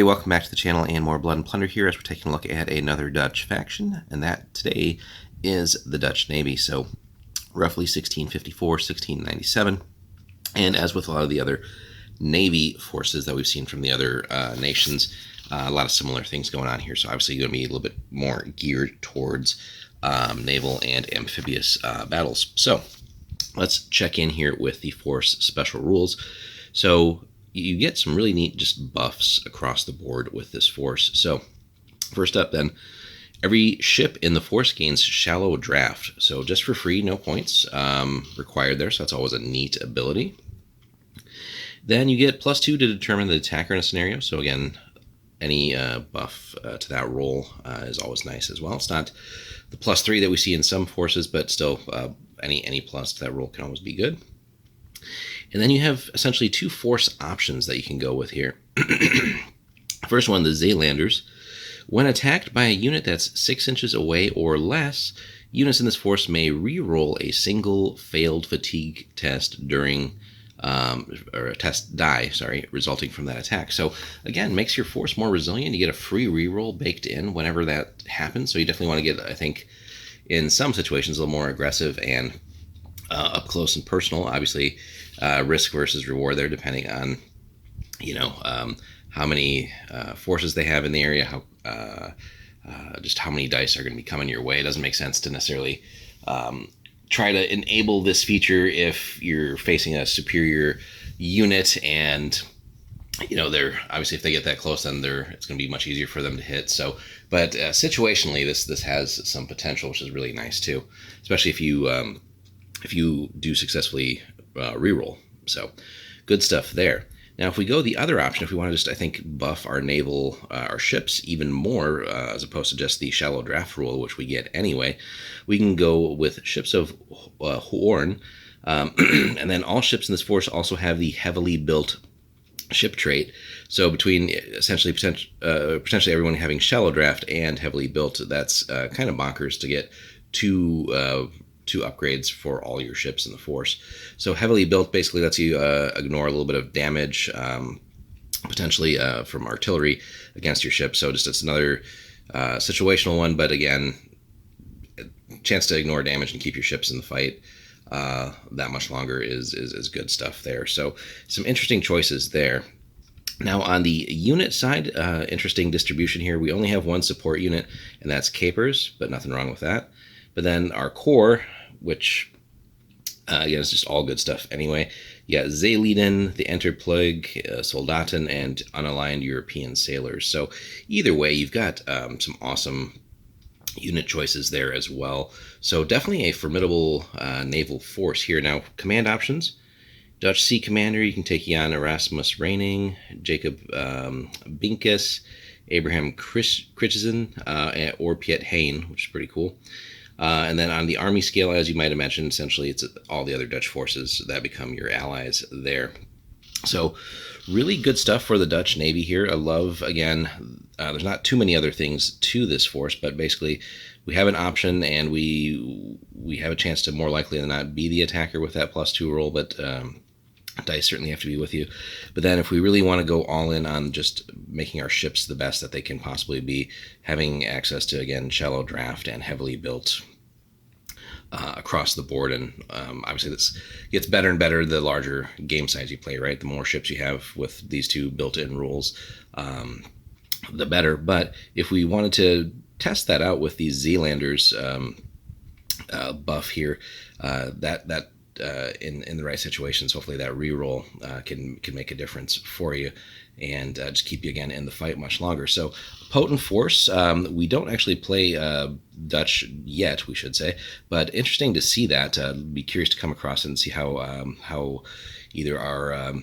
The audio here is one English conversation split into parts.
welcome back to the channel and more Blood and Plunder here as we're taking a look at another Dutch faction, and that today is the Dutch Navy. So roughly 1654, 1697, and as with a lot of the other Navy forces that we've seen from the other nations, a lot of similar things going on here. So obviously you're going to be a little bit more geared towards naval and amphibious battles. So let's check in here with the force special rules. So you get some really neat just buffs across the board with this force. So first up then, every ship in the force gains shallow draft. So just for free, no points required there. So that's always a neat ability. Then you get +2 to determine the attacker in a scenario. So again, any buff to that roll is always nice as well. It's not the +3 that we see in some forces, but still any plus to that roll can always be good. And then you have essentially two force options that you can go with here. First one, the Zeelanders. When attacked by a unit that's 6 inches away or less, units in this force may re-roll a single failed fatigue test during, or a test die, resulting from that attack. So again, makes your force more resilient. You get a free re-roll baked in whenever that happens. So you definitely want to get, I think, in some situations, a little more aggressive and up close and personal. Obviously, risk versus reward there, depending on, how many forces they have in the area, just how many dice are going to be coming your way. It doesn't make sense to necessarily try to enable this feature if you're facing a superior unit and they're obviously, if they get that close, then it's going to be much easier for them to hit. So, but situationally, this has some potential, which is really nice too, especially if you do successfully reroll. So good stuff there. Now, if we go the other option, if we want to just, I think, buff our naval, our ships even more, as opposed to just the shallow draft rule, which we get anyway, we can go with ships of Horn, and then all ships in this force also have the heavily built ship trait. So between essentially potentially everyone having shallow draft and heavily built, that's kind of bonkers to get two upgrades for all your ships in the force. So heavily built basically lets you ignore a little bit of damage, potentially from artillery against your ship. So just it's another situational one, but again, chance to ignore damage and keep your ships in the fight that much longer is good stuff there. So some interesting choices there. Now on the unit side, interesting distribution here. We only have one support unit, and that's Capers, but nothing wrong with that. But then our core, which again is just all good stuff anyway. You got Zeelieden, the Enterpluig, Soldaten, and unaligned European sailors. So either way, you've got some awesome unit choices there as well. So definitely a formidable naval force here. Now, command options. Dutch Sea Commander, you can take Jan Erasmus Reining, Jacob Binkus, Abraham Christensen, or Piet Hein, which is pretty cool. And then on the army scale, as you might imagine, essentially it's all the other Dutch forces that become your allies there. So really good stuff for the Dutch Navy here. I love, again, there's not too many other things to this force, but basically we have an option and we have a chance to more likely than not be the attacker with that +2 roll, but dice certainly have to be with you. But then if we really want to go all in on just making our ships the best that they can possibly be, having access to, again, shallow draft and heavily built across the board. And obviously this gets better and better the larger game size you play, right? The more ships you have with these two built-in rules, the better. But if we wanted to test that out with these Zeelanders buff here, that in the right situations, hopefully that reroll can make a difference for you and just keep you again in the fight much longer. So potent force. We don't actually play Dutch yet, we should say, but interesting to see that. Be curious to come across it and see how either our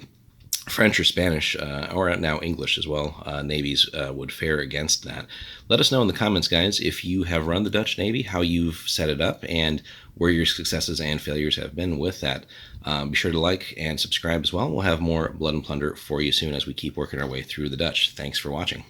French or Spanish, or now English as well, navies would fare against that. Let us know in the comments, guys, if you have run the Dutch Navy, how you've set it up, and where your successes and failures have been with that. Be sure to like and subscribe as well. We'll have more Blood and Plunder for you soon as we keep working our way through the Dutch. Thanks for watching.